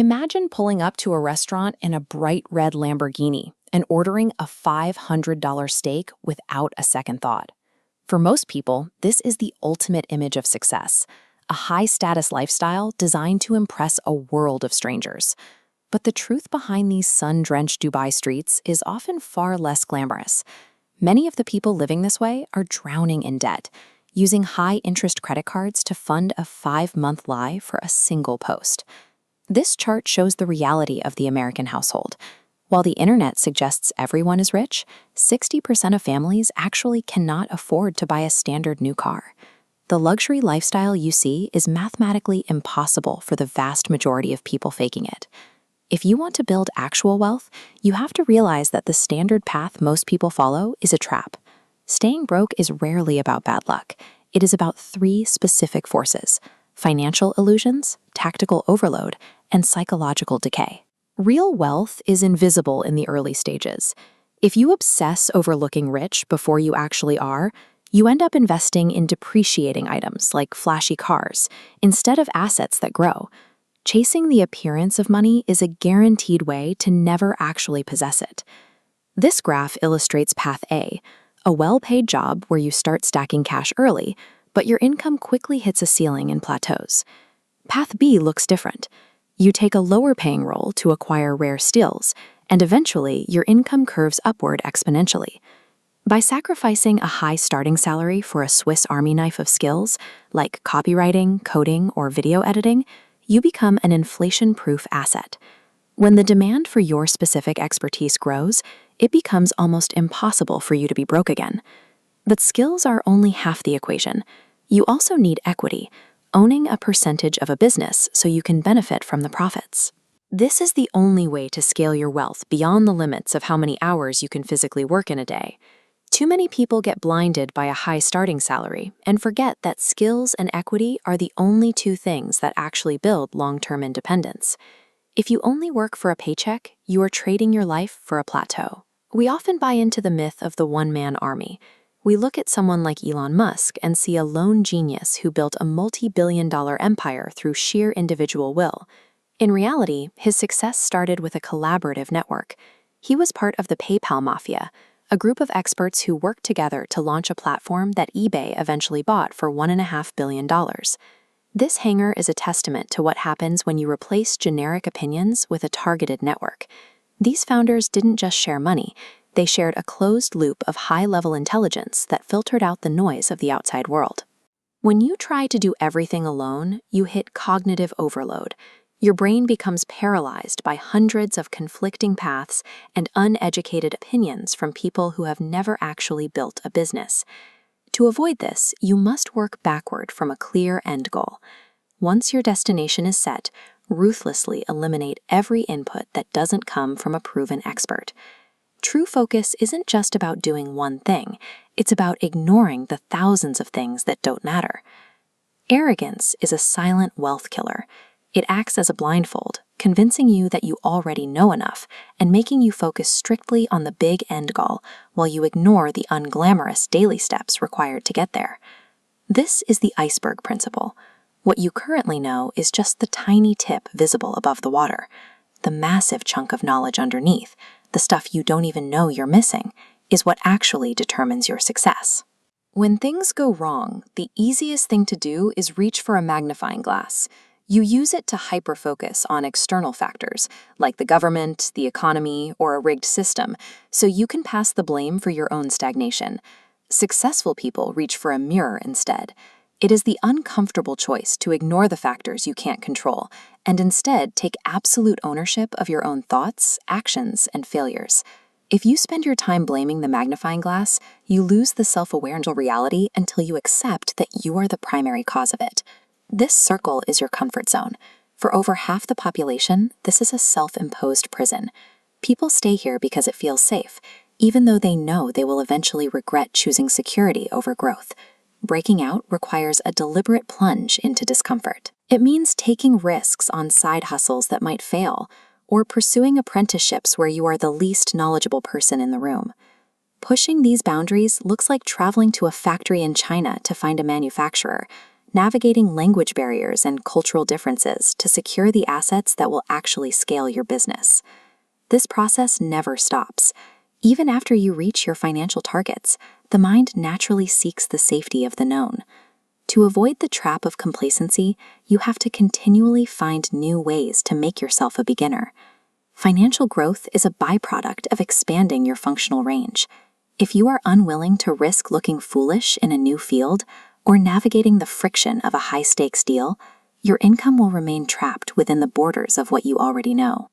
Imagine pulling up to a restaurant in a bright red Lamborghini and ordering a $500 steak without a second thought. For most people, this is the ultimate image of success, a high-status lifestyle designed to impress a world of strangers. But the truth behind these sun-drenched Dubai streets is often far less glamorous. Many of the people living this way are drowning in debt, using high-interest credit cards to fund a 5-month lie for a single post. This chart shows the reality of the American household. While the internet suggests everyone is rich, 60% of families actually cannot afford to buy a standard new car. The luxury lifestyle you see is mathematically impossible for the vast majority of people faking it. If you want to build actual wealth, you have to realize that the standard path most people follow is a trap. Staying broke is rarely about bad luck. It is about 3 specific forces: financial illusions, tactical overload, and psychological decay. Real wealth is invisible in the early stages. If you obsess over looking rich before you actually are, you end up investing in depreciating items like flashy cars instead of assets that grow. Chasing the appearance of money is a guaranteed way to never actually possess it. This graph illustrates Path A, a well-paid job where you start stacking cash early, but your income quickly hits a ceiling and plateaus. Path B looks different. You take a lower-paying role to acquire rare skills, and eventually your income curves upward exponentially. By sacrificing a high starting salary for a Swiss Army knife of skills, like copywriting, coding, or video editing, you become an inflation-proof asset. When the demand for your specific expertise grows, it becomes almost impossible for you to be broke again. But skills are only half the equation. You also need equity, owning a percentage of a business so you can benefit from the profits. This is the only way to scale your wealth beyond the limits of how many hours you can physically work in a day. Too many people get blinded by a high starting salary and forget that skills and equity are the only 2 things that actually build long-term independence. If you only work for a paycheck, you are trading your life for a plateau. We often buy into the myth of the one-man army. We look at someone like Elon Musk and see a lone genius who built a multi-billion-dollar empire through sheer individual will. In reality, his success started with a collaborative network. He was part of the PayPal Mafia, a group of experts who worked together to launch a platform that eBay eventually bought for $1.5 billion. This hangar is a testament to what happens when you replace generic opinions with a targeted network. These founders didn't just share money. They shared a closed loop of high-level intelligence that filtered out the noise of the outside world. When you try to do everything alone, you hit cognitive overload. Your brain becomes paralyzed by hundreds of conflicting paths and uneducated opinions from people who have never actually built a business. To avoid this, you must work backward from a clear end goal. Once your destination is set, ruthlessly eliminate every input that doesn't come from a proven expert. True focus isn't just about doing one thing, it's about ignoring the thousands of things that don't matter. Arrogance is a silent wealth killer. It acts as a blindfold, convincing you that you already know enough and making you focus strictly on the big end goal while you ignore the unglamorous daily steps required to get there. This is the iceberg principle. What you currently know is just the tiny tip visible above the water. The massive chunk of knowledge underneath, the stuff you don't even know you're missing, is what actually determines your success. When things go wrong, the easiest thing to do is reach for a magnifying glass. You use it to hyper-focus on external factors, like the government, the economy, or a rigged system, so you can pass the blame for your own stagnation. Successful people reach for a mirror instead. It is the uncomfortable choice to ignore the factors you can't control, and instead take absolute ownership of your own thoughts, actions, and failures. If you spend your time blaming the magnifying glass, you lose the self-awareness of reality until you accept that you are the primary cause of it. This circle is your comfort zone. For over half the population, this is a self-imposed prison. People stay here because it feels safe, even though they know they will eventually regret choosing security over growth. Breaking out requires a deliberate plunge into discomfort. It means taking risks on side hustles that might fail, or pursuing apprenticeships where you are the least knowledgeable person in the room. Pushing these boundaries looks like traveling to a factory in China to find a manufacturer, navigating language barriers and cultural differences to secure the assets that will actually scale your business. This process never stops. Even after you reach your financial targets, the mind naturally seeks the safety of the known. To avoid the trap of complacency, you have to continually find new ways to make yourself a beginner. Financial growth is a byproduct of expanding your functional range. If you are unwilling to risk looking foolish in a new field or navigating the friction of a high-stakes deal, your income will remain trapped within the borders of what you already know.